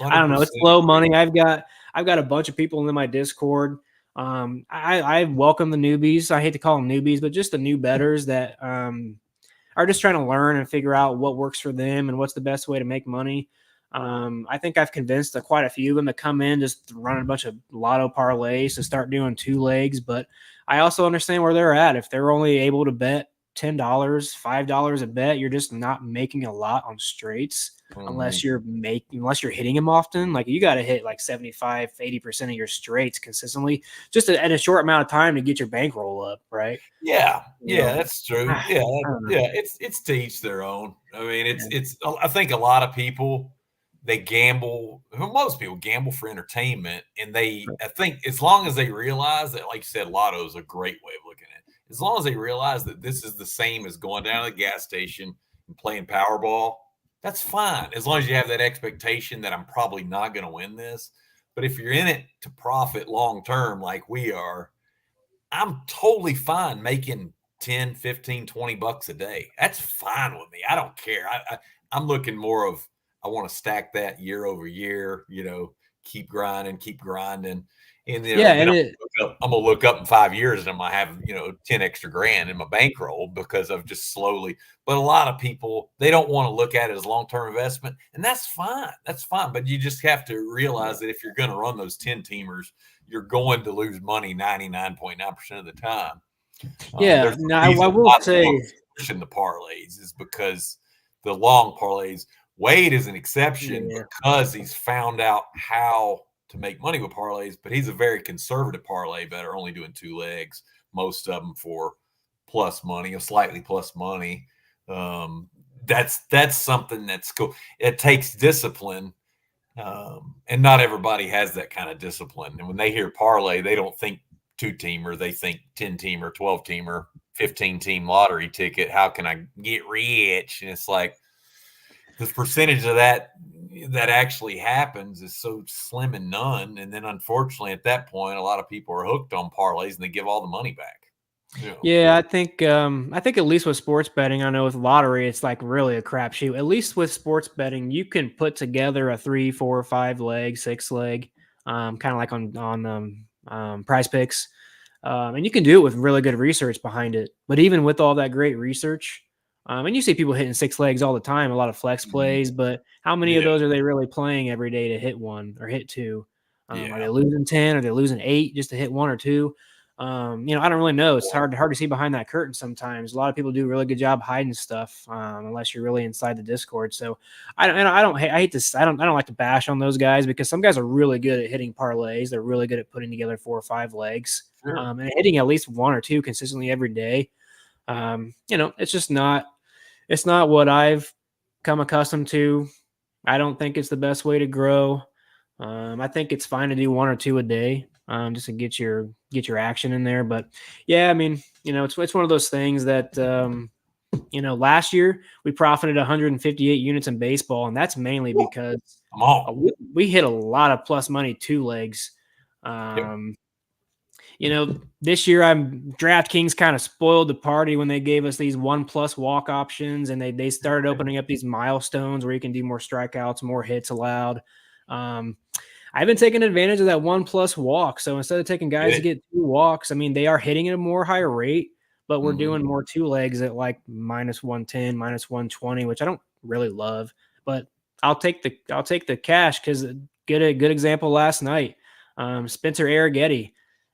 S3: I don't know. It's low money. I've got a bunch of people in my Discord. I welcome the newbies. I hate to call them newbies, but just the new bettors that are just trying to learn and figure out what works for them and what's the best way to make money. I think I've convinced quite a few of them to come in, just run a bunch of lotto parlays to start doing 2 legs. But I also understand where they're at. If they're only able to bet $10, $5 a bet, you're just not making a lot on straights unless you're hitting them often. Like, you got to hit like 75-80% of your straights consistently just at a short amount of time to get your bankroll up, right?
S2: Yeah, that's true. Yeah, it's to each their own. I mean, it's I think a lot of people, they gamble. Most people gamble for entertainment, and I think as long as they realize that, like you said, lotto is a great way of looking at it. As long as they realize that this is the same as going down to the gas station and playing Powerball, that's fine. As long as you have that expectation that I'm probably not going to win this. But if you're in it to profit long term, like we are, I'm totally fine making 10, 15, 20 bucks a day. That's fine with me. I don't care. I'm looking more of, I want to stack that year over year, keep grinding. And I'm gonna look up in 5 years and I'm gonna have 10 extra grand in my bankroll because of just slowly. But a lot of people, they don't want to look at it as long-term investment, and that's fine. That's fine. But you just have to realize that if you're going to run those 10 teamers, you're going to lose money 99.9% of the time.
S3: Yeah, I will say
S2: pushing the parlays is because the long parlays. Wade is an exception because he's found out how to make money with parlays, but he's a very conservative parlay bettor, only doing 2 legs, most of them for plus money or slightly plus money. That's something that's cool. It takes discipline, and not everybody has that kind of discipline. And when they hear parlay, they don't think 2-teamer, they think 10-teamer, 12-teamer, 15-team lottery ticket. How can I get rich? And it's like, the percentage of that actually happens is so slim and none. And then unfortunately at that point, a lot of people are hooked on parlays and they give all the money back.
S3: Yeah, I think at least with sports betting, I know with lottery, it's like really a crapshoot. At least with sports betting, you can put together a 3, 4, 5 leg, 6 leg, kind of like on Prize Picks. And you can do it with really good research behind it. But even with all that great research, and you see people hitting 6 legs all the time, a lot of flex plays, but how many of those are they really playing every day to hit 1 or hit 2? Are they losing 10? Are they losing 8 just to hit 1 or 2? I don't really know. It's hard to see behind that curtain sometimes. A lot of people do a really good job hiding stuff, unless you're really inside the Discord. So I don't like to bash on those guys because some guys are really good at hitting parlays. They're really good at putting together 4 or 5 legs, and hitting at least 1 or 2 consistently every day. It's just not. It's not what I've come accustomed to. I don't think it's the best way to grow. I think it's fine to do 1 or 2 a day, just to get your action in there. But yeah, I mean, it's one of those things that last year we profited 158 units in baseball, and that's mainly because we hit a lot of plus money 2 legs. This year DraftKings kind of spoiled the party when they gave us these 1+ walk options, and they started opening up these milestones where you can do more strikeouts, more hits allowed. I've been taking advantage of that 1+ walk. So instead of taking guys to get 2 walks, I mean, they are hitting at a more higher rate, but we're doing more 2 legs at like -110, -120, which I don't really love, but I'll take the cash because get a good example last night. Spencer Arrighetti,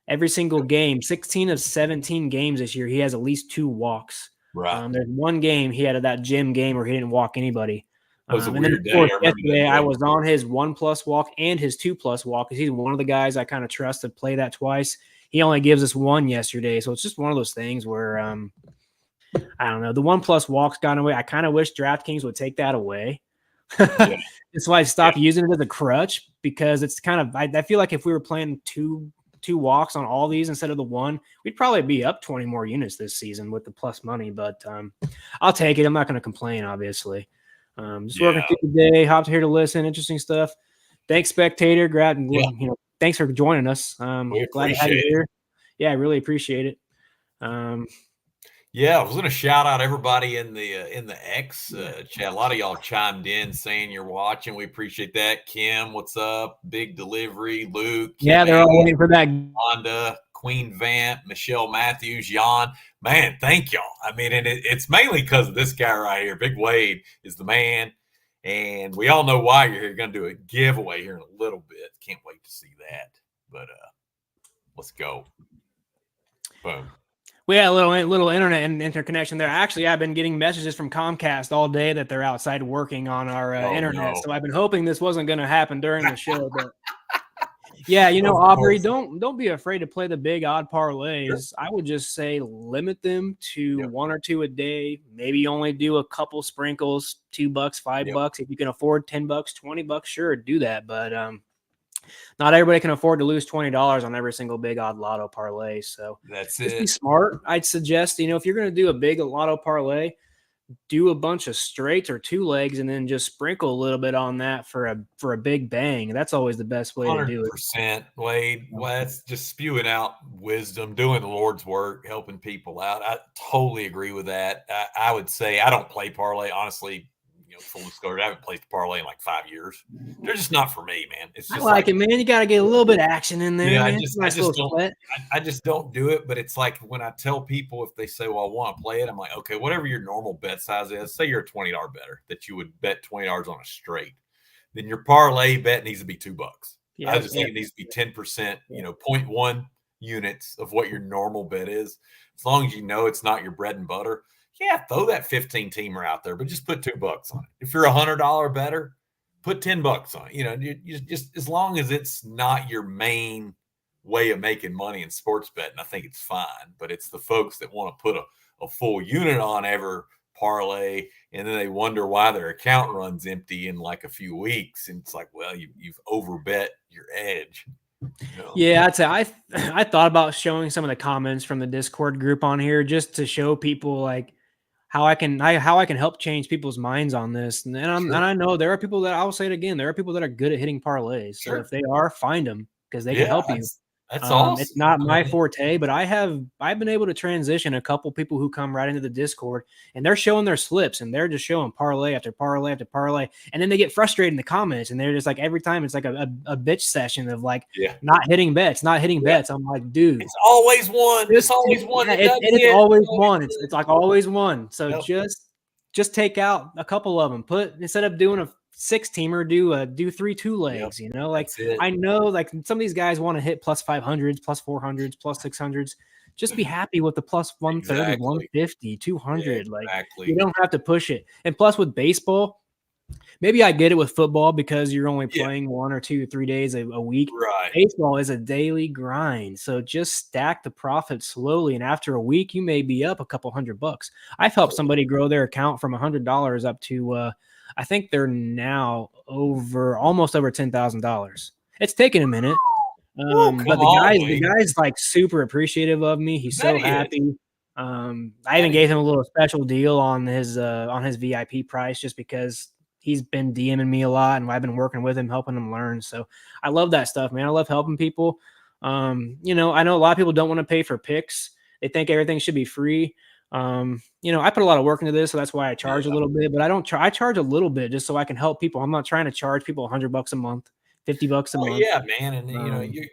S3: every single game, 16 of 17 games this year, he has at least 2 walks.
S2: Right.
S3: There's one game he had that gym game where he didn't walk anybody.
S2: That was a weird day.
S3: Yesterday, I was on his 1+ walk and his 2+ walk because he's one of the guys I kind of trust to play that twice. He only gives us 1 yesterday, so it's just one of those things where I don't know. The 1+ walks gone away. I kind of wish DraftKings would take that away. That's why I stopped using it as a crutch, because it's kind of I feel like if we were playing two walks on all these instead of the 1, we'd probably be up 20 more units this season with the plus money. But I'll take it. I'm not going to complain, obviously. Just working through the day, hopped here to listen. Interesting stuff. Thanks, spectator. Thanks for joining us.
S2: We
S3: glad to have you here. Yeah, I really appreciate it.
S2: I was going to shout out everybody in the X chat. A lot of y'all chimed in saying you're watching. We appreciate that. Kim, what's up? Big Delivery, Luke.
S3: Yeah, they're all waiting for that.
S2: Honda, Queen Vamp, Michelle Matthews, Jan. Man, thank y'all. I mean, and it's mainly because of this guy right here. Big Wade is the man. And we all know why you're here. Going to do a giveaway here in a little bit. Can't wait to see that. But let's go. Boom.
S3: We had a little internet and interconnection there. Actually, I've been getting messages from Comcast all day that they're outside working on our internet. No. So I've been hoping this wasn't going to happen during the show. But yeah, Aubrey, don't be afraid to play the big odd parlays. Sure. I would just say limit them to 1 or 2 a day. Maybe only do a couple sprinkles, $2, $5. If you can afford $10, $20, sure, do that. But not everybody can afford to lose $20 on every single big odd lotto parlay. So
S2: that's
S3: just be smart. I'd suggest, if you're going to do a big lotto parlay, do a bunch of straights or 2 legs and then just sprinkle a little bit on that for a big bang. That's always the best way to do it.
S2: 100%, Wade. Well, that's just spewing out wisdom, doing the Lord's work, helping people out. I totally agree with that. I would say I don't play parlay, honestly. Full disclosure, I haven't played the parlay in like 5 years. They're just not for me, man. It's just
S3: I like it, man. You got to get a little bit of action in there.
S2: Yeah,
S3: man.
S2: I just don't do it. But it's like when I tell people, if they say, well, I want to play it, I'm like, okay, whatever your normal bet size is, say you're a $20 better that you would bet $20 on a straight, then your parlay bet needs to be $2. Yeah, I just think it needs to be 10%, 0.1 units of what your normal bet is. As long as it's not your bread and butter. Yeah, throw that 15-teamer out there, but just put $2 on it. If you're $100 better, put $10 on it. You just as long as it's not your main way of making money in sports betting, I think it's fine. But it's the folks that want to put a full unit on every parlay, and then they wonder why their account runs empty in like a few weeks. And it's like, well, you've overbet your edge.
S3: Yeah, I'd say I thought about showing some of the comments from the Discord group on here just to show people like how I can help change people's minds on this. And I know there are people that, I'll say it again, there are people that are good at hitting parlays. Sure. So if they are, find them because they can help you.
S2: That's awesome.
S3: It's not my forte, but I've been able to transition a couple people who come right into the Discord and they're showing their slips and they're just showing parlay after parlay after parlay. And then they get frustrated in the comments and they're just like, every time it's like a bitch session of like not hitting bets. I'm like, dude,
S2: it's always one. It's always one.
S3: It's always one. It's like always one. So just take out a couple of them. Instead of doing a 6-teamer, do 3 2 legs. I know like some of these guys want to hit plus 500s, plus 400s, plus 600s. Just be happy with the plus 130, 150, 200. You don't have to push it. And plus with baseball, Maybe I get it with football because you're only playing 1 or 2 or 3 days a week.
S2: Right.
S3: Baseball is a daily grind, so just stack the profit slowly, and after a week, you may be up a couple $100. I've helped somebody grow their account from $100 up to, I think they're now almost over $10,000. It's taken a minute, but the guy's like super appreciative of me. He's so happy. I even gave him a little special deal on his VIP price just because he's been DMing me a lot and I've been working with him, helping him learn. So I love that stuff, man. I love helping people. I know a lot of people don't want to pay for picks. They think everything should be free. I put a lot of work into this, so that's why I charge a little bit, but I charge a little bit just so I can help people. I'm not trying to charge people $100 a month, $50 a month.
S2: Yeah, man. And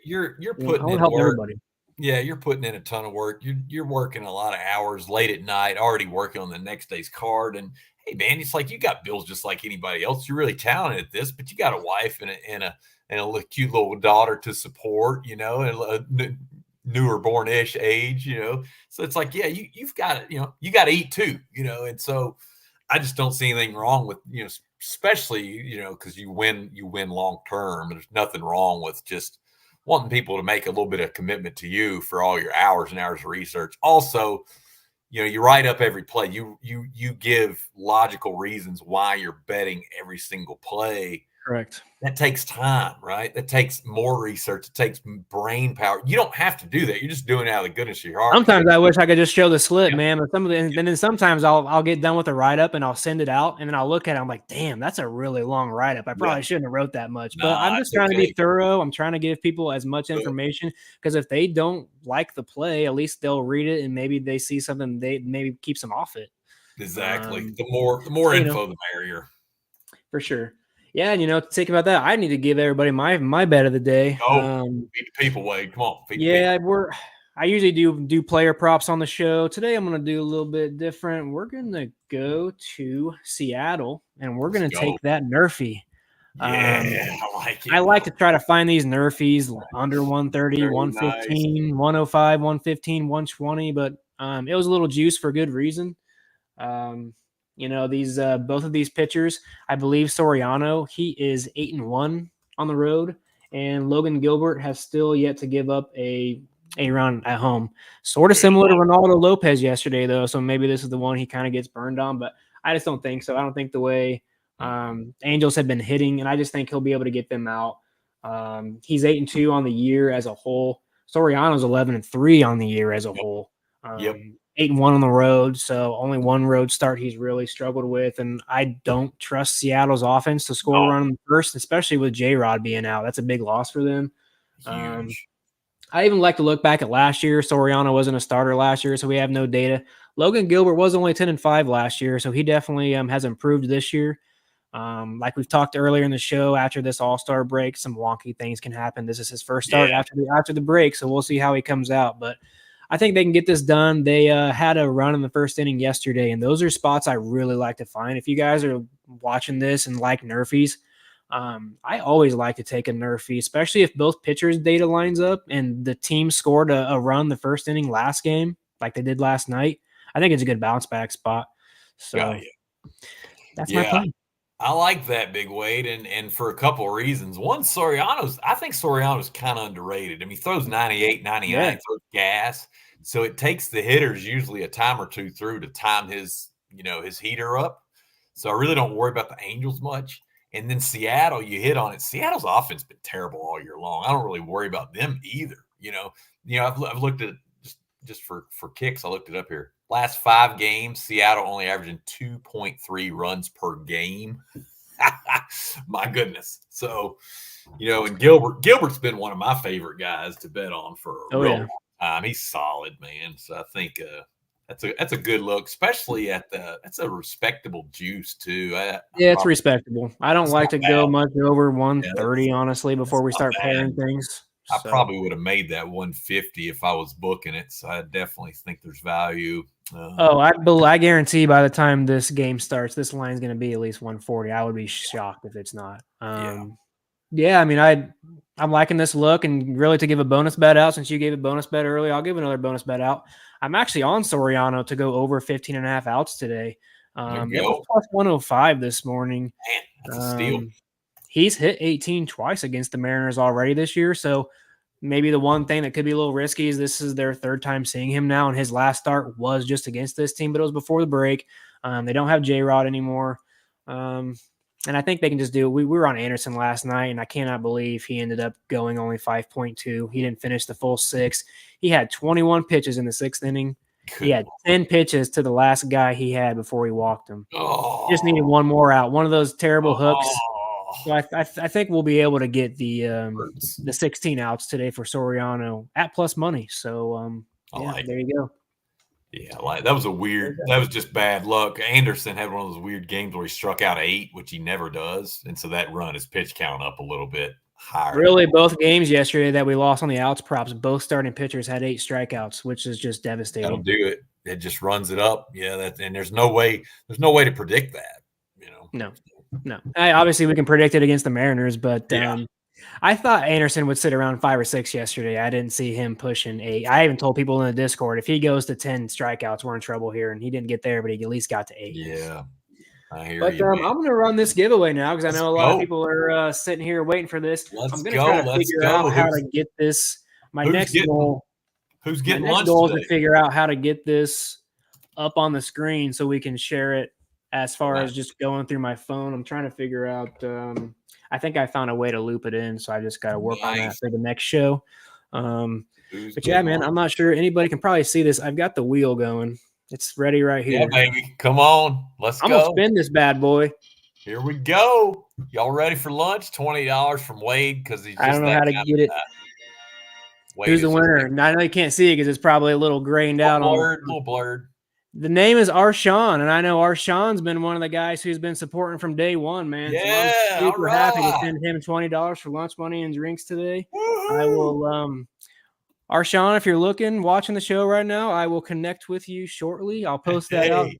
S2: you're putting in
S3: help
S2: work.
S3: everybody.
S2: Yeah, you're putting in a ton of work. You're working a lot of hours late at night, already working on the next day's card. And hey, man, it's like you got bills just like anybody else. You're really talented at this, but you got a wife and a cute little daughter to support. A newer born-ish age. So it's like, yeah, you've got you got to eat too. And so I just don't see anything wrong with especially because you win long term. There's nothing wrong with just wanting people to make a little bit of commitment to you for all your hours and hours of research. Also, you write up every play. You give logical reasons why you're betting every single play.
S3: Correct.
S2: That takes time, right? That takes more research. It takes brain power. You don't have to do that. You're just doing it out of the goodness of your heart.
S3: Sometimes I wish I could just show the slip, man. But and then sometimes I'll get done with the write up and I'll send it out, and then I'll look at it. I'm like, damn, that's a really long write up. I probably shouldn't have wrote that much. But I'm just trying to be thorough. I'm trying to give people as much information because if they don't like the play, at least they'll read it and maybe they see something maybe keeps them off it.
S2: Exactly. The more info, the merrier.
S3: For sure. Yeah, and think about that. I need to give everybody my bet of the day.
S2: Feed the people, Wade. Come on.
S3: I usually do player props on the show. Today I'm going to do a little bit different. We're going to go to Seattle, and we're going to take that Nerfy.
S2: Yeah, I like it.
S3: I like to try to find these Nerfies under 130,
S2: Very
S3: 115,
S2: nice.
S3: 105, 115, 120, but it was a little juice for good reason. These both of these pitchers, I believe Soriano, he is 8-1 on the road, and Logan Gilbert has still yet to give up a run at home. Sort of similar to Ronaldo Lopez yesterday, though, so maybe this is the one he kind of gets burned on, but I just don't think so. I don't think the way Angels have been hitting, and I just think he'll be able to get them out. He's 8-2 on the year as a whole. Soriano's 11-3 on the year as a whole. 8-1 on the road, so only one road start he's really struggled with, and I don't trust Seattle's offense to score a run in the first, especially with J-Rod being out. That's a big loss for them.
S2: Huge.
S3: I even like to look back at last year. Soriano wasn't a starter last year, so we have no data. Logan Gilbert was only 10-5 last year, so he definitely has improved this year. Like we've talked earlier in the show, after this All-Star break, some wonky things can happen. This is his first start after the break, so we'll see how he comes out, but I think they can get this done. They had a run in the first inning yesterday, and those are spots I really like to find. If you guys are watching this and like Nerfies, I always like to take a Nerfie, especially if both pitchers' data lines up and the team scored a run the first inning last game like they did last night. I think it's a good bounce back spot. So that's my plan.
S2: I like that, Big Wade, and for a couple of reasons. One, I think Soriano's kind of underrated. I mean, he throws 98, 99, throws gas. So it takes the hitters usually a time or two through to time his heater up. So I really don't worry about the Angels much. And then Seattle, you hit on it. Seattle's offense has been terrible all year long. I don't really worry about them either. I've looked at it just for kicks. I looked it up here. Last 5 games, Seattle only averaging 2.3 runs per game. My goodness. So, and Gilbert's been one of my favorite guys to bet on for a long time. He's solid, man. So I think that's a good look, especially that's a respectable juice too.
S3: It's respectable. I don't like to go much over 130, honestly, before we start pairing things.
S2: I probably would have made that 150 if I was booking it. So I definitely think there's value.
S3: I guarantee by the time this game starts, this line is going to be at least 140. I would be shocked if it's not. I mean, I'm liking this look, and really to give a bonus bet out, since you gave a bonus bet early, I'll give another bonus bet out. I'm actually on Soriano to go over 15.5 outs today. It was plus 105 this morning.
S2: Man, that's a steal.
S3: He's hit 18 twice against the Mariners already this year. So maybe the one thing that could be a little risky is this is their third time seeing him now. And his last start was just against this team, but it was before the break. They don't have J-Rod anymore. And I think they can just do it. We were on Anderson last night, and I cannot believe he ended up going only 5.2. He didn't finish the full 6. He had 21 pitches in the 6th inning. He had 10 pitches to the last guy he had before he walked him. Just needed one more out. One of those terrible hooks. So I think we'll be able to get the 16 outs today for Soriano at plus money. So there you go.
S2: Yeah, that was just bad luck. Anderson had one of those weird games where he struck out 8, which he never does, and so that run his pitch count up a little bit higher.
S3: Really, both games yesterday that we lost on the outs props, both starting pitchers had 8 strikeouts, which is just devastating.
S2: That'll do it. It just runs it up. Yeah, and there's no way to predict that.
S3: No. Obviously, we can predict it against the Mariners, but I thought Anderson would sit around 5 or 6 yesterday. I didn't see him pushing 8. I even told people in the Discord, if he goes to 10 strikeouts, we're in trouble here. And he didn't get there, but he at least got to 8.
S2: Yeah, I hear
S3: you. But I'm going to run this giveaway now because I know a lot of people are sitting here waiting for this. I'm going to try to figure out how to get this. My next goal is to figure out how to get this up on the screen so we can share it. As far as just going through my phone, I'm trying to figure out. I think I found a way to loop it in, so I just got to work on that for the next show. But yeah, man, I'm not sure anybody can probably see this. I've got the wheel going. It's ready right here.
S2: Yeah, baby. Come on. Let's go.
S3: I'm going to spin this bad boy.
S2: Here we go. Y'all ready for lunch? $20 from Wade because he's just
S3: I don't know how to get it. Who's the winner? I know you can't see it because it's probably a little grained out.
S2: A little blurred.
S3: The name is Arshawn, and I know Arshawn's been one of the guys who's been supporting from day one, man.
S2: Yeah,
S3: so I'm super happy to send him $20 for lunch money and drinks today.
S2: Woo-hoo.
S3: I will, Arshawn, if you're watching the show right now, I will connect with you shortly. I'll post that out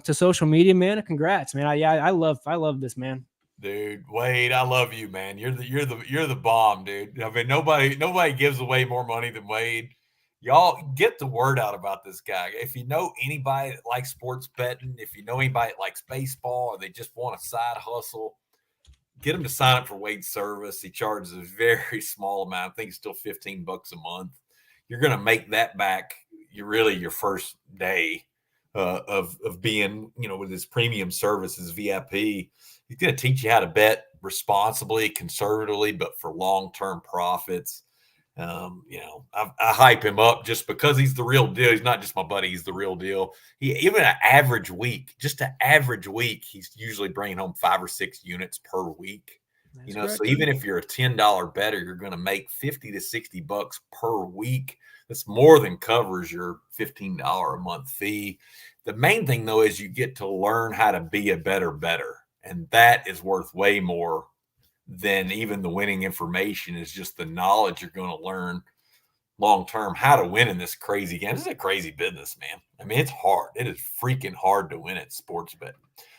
S3: to social media, man. Congrats, man. I love this, man.
S2: Dude, Wade, I love you, man. You're the bomb, dude. I mean, nobody gives away more money than Wade. Y'all get the word out about this guy. If you know anybody that likes sports betting, if you know anybody that likes baseball or they just want a side hustle, get them to sign up for Wade's service. He charges a very small amount. I think it's still $15 a month. You're going to make that back. Your first day of being, with his premium services, VIP. He's going to teach you how to bet responsibly, conservatively, but for long-term profits. I hype him up just because he's the real deal. He's not just my buddy. He's the real deal. Even an average week, he's usually bringing home 5 or 6 units per week. So even if you're a $10 bettor, you're going to make $50 to $60 per week. That's more than covers your $15 a month fee. The main thing though, is you get to learn how to be a better bettor. And that is worth way more than even the winning information. Is just the knowledge you're going to learn long-term how to win in this crazy game. This is a crazy business, man. I mean, it's hard. It is freaking hard to win at sports betting.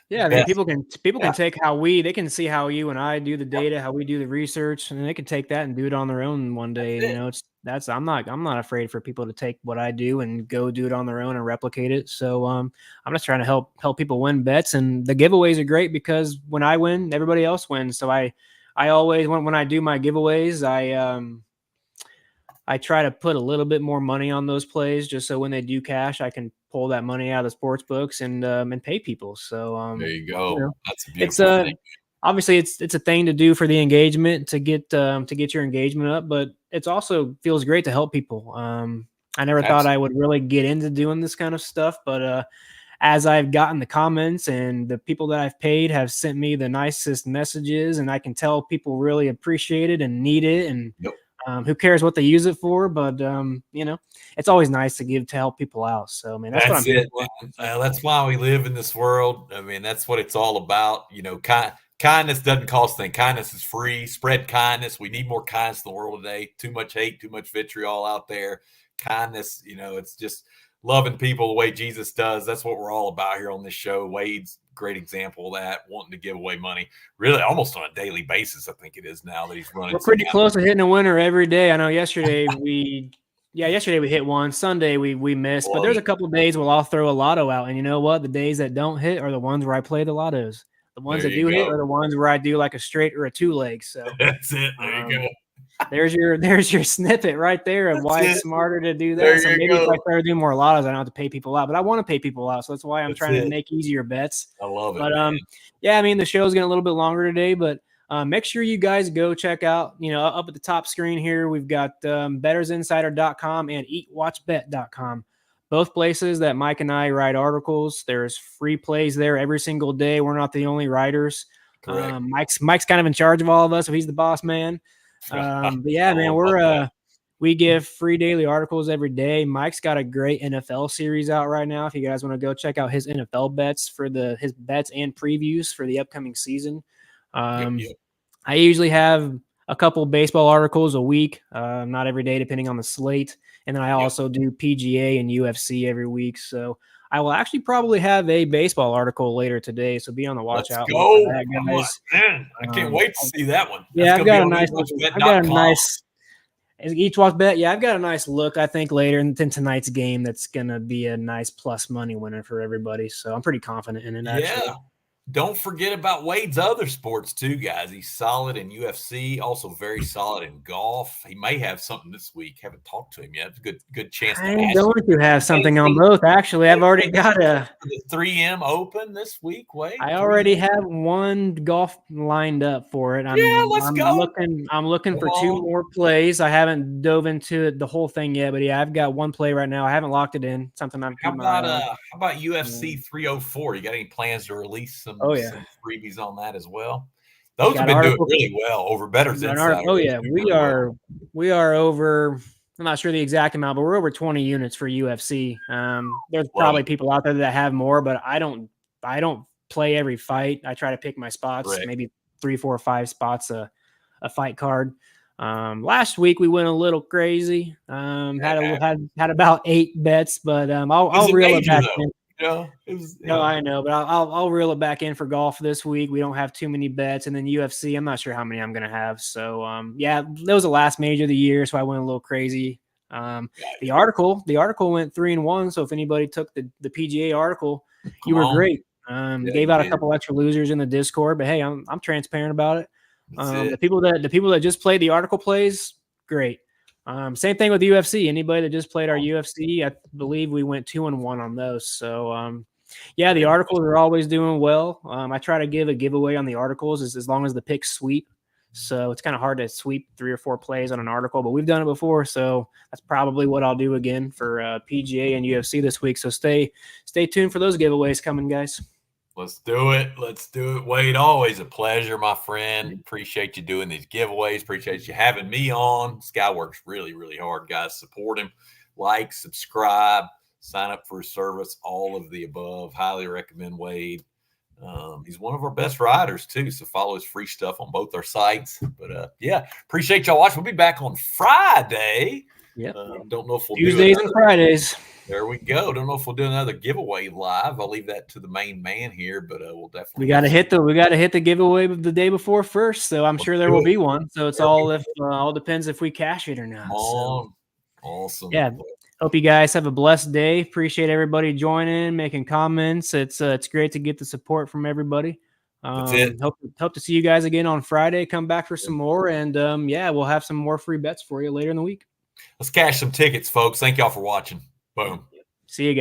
S3: Yeah, I mean, people can take they can see how you and I do the data, how we do the research, and they can take that and do it on their own one day. I'm not afraid for people to take what I do and go do it on their own and replicate it. So I'm just trying to help people win bets, and the giveaways are great because when I win, everybody else wins. So I always, when I do my giveaways, I try to put a little bit more money on those plays just so when they do cash, I can pull that money out of the sports books and pay people. So
S2: there you go. That's a beautiful thing.
S3: Obviously it's a thing to do for the engagement to get your engagement up, but it's also feels great to help people. I never thought I would really get into doing this kind of stuff, but as I've gotten the comments and the people that I've paid have sent me the nicest messages, and I can tell people really appreciate it and need it. And who cares what they use it for? But, it's always nice to help people out. So, man, that's what I'm
S2: it. That's why we live in this world. I mean, that's what it's all about. Kindness doesn't cost anything. Kindness is free. Spread kindness. We need more kindness in the world today. Too much hate, too much vitriol out there. Kindness, it's just loving people the way Jesus does. That's what we're all about here on this show. Wade's a great example of that, wanting to give away money really almost on a daily basis. I think it is now that he's running.
S3: We're pretty close to hitting a winner every day. I know yesterday we Yeah, yesterday we hit one. Sunday we missed, but there's a couple of days where I'll throw a lotto out, and you know what? The days that don't hit are the ones where I play the lottos. The ones that do hit are the ones where I do like a straight or a 2-leg. So
S2: that's it. There you go.
S3: There's your snippet right there of why it's smarter to do that.
S2: There
S3: so maybe if I start doing more lottos, I don't have to pay people out, but I want to pay people out. So that's why I'm trying to make easier bets.
S2: I love it.
S3: But yeah, I mean, the show's getting a little bit longer today, but make sure you guys go check out, up at the top screen here, we've got bettersinsider.com and eatwatchbet.com. Both places that Mike and I write articles. There's free plays there every single day. We're not the only writers. Mike's kind of in charge of all of us, so he's the boss man. But yeah, man, we give free daily articles every day. Mike's got a great NFL series out right now. If you guys want to go check out his NFL bets for his bets and previews for the upcoming season. I usually have a couple baseball articles a week, not every day, depending on the slate. And then I also do PGA and UFC every week. So I will actually probably have a baseball article later today. So be on the watch out.
S2: Go.
S3: For that, guys.
S2: Man, I can't wait to see that one.
S3: Yeah, I've got a nice each watch bet. Yeah, I've got a nice look, I think, later in tonight's game that's going to be a nice plus money winner for everybody. So I'm pretty confident in it, actually.
S2: Yeah. Don't forget about Wade's other sports too, guys. He's solid in UFC, also very solid in golf. He may have something this week. Haven't talked to him yet. It's a good chance.
S3: I'm going to have something on both. Actually, I've already got the
S2: 3M Open this week. Wade,
S3: I already have one golf lined up for it.
S2: Let's go.
S3: I'm looking for 2 more plays. I haven't dove into the whole thing yet, but yeah, I've got one play right now. I haven't locked it in. Something I'm keeping
S2: How about UFC 304? You got any plans to release some freebies on that as well? Those have been doing really well over Better's Insider.
S3: Oh yeah, we are over. I'm not sure the exact amount, but we're over 20 units for UFC. There's probably people out there that have more, but I don't play every fight. I try to pick my spots, maybe 3, 4, 5 spots a fight card. Last week we went a little crazy. Had about 8 bets, but I'll reel it back in. I know, but I'll reel it back in for golf this week. We don't have too many bets, and then UFC, I'm not sure how many I'm going to have. So, yeah, that was the last major of the year, so I went a little crazy. The article went 3-1. So if anybody took the PGA article, you were great. Gave out a couple extra losers in the Discord, but hey, I'm transparent about it. The people that just played the article plays, great. Same thing with UFC. Anybody that just played our UFC, I believe we went 2-1 on those. So, yeah, the articles are always doing well. I try to give a giveaway on the articles as long as the picks sweep. So it's kind of hard to sweep 3 or 4 plays on an article, but we've done it before. So that's probably what I'll do again for PGA and UFC this week. So stay tuned for those giveaways coming, guys.
S2: Let's do it. Wade, always a pleasure, my friend. Appreciate you doing these giveaways. Appreciate you having me on. This guy works really, really hard, guys. Support him. Like, subscribe, sign up for his service, all of the above. Highly recommend Wade. He's one of our best riders, too, so follow his free stuff on both our sites. But, yeah, appreciate y'all watching. We'll be back on Friday.
S3: Yeah.
S2: Don't know if we'll
S3: Tuesdays and Fridays.
S2: There we go. Don't know if we'll do another giveaway live. I'll leave that to the main man here, but we'll definitely.
S3: We got to hit the giveaway the day before first. So I'm sure there will be one. So it's all depends if we cash it or not. So,
S2: awesome.
S3: Yeah. Hope you guys have a blessed day. Appreciate everybody joining, making comments. It's great to get the support from everybody.
S2: That's it.
S3: Hope to see you guys again on Friday. Come back for some more, and yeah, we'll have some more free bets for you later in the week.
S2: Let's cash some tickets, folks. Thank y'all for watching. Boom.
S3: See you guys.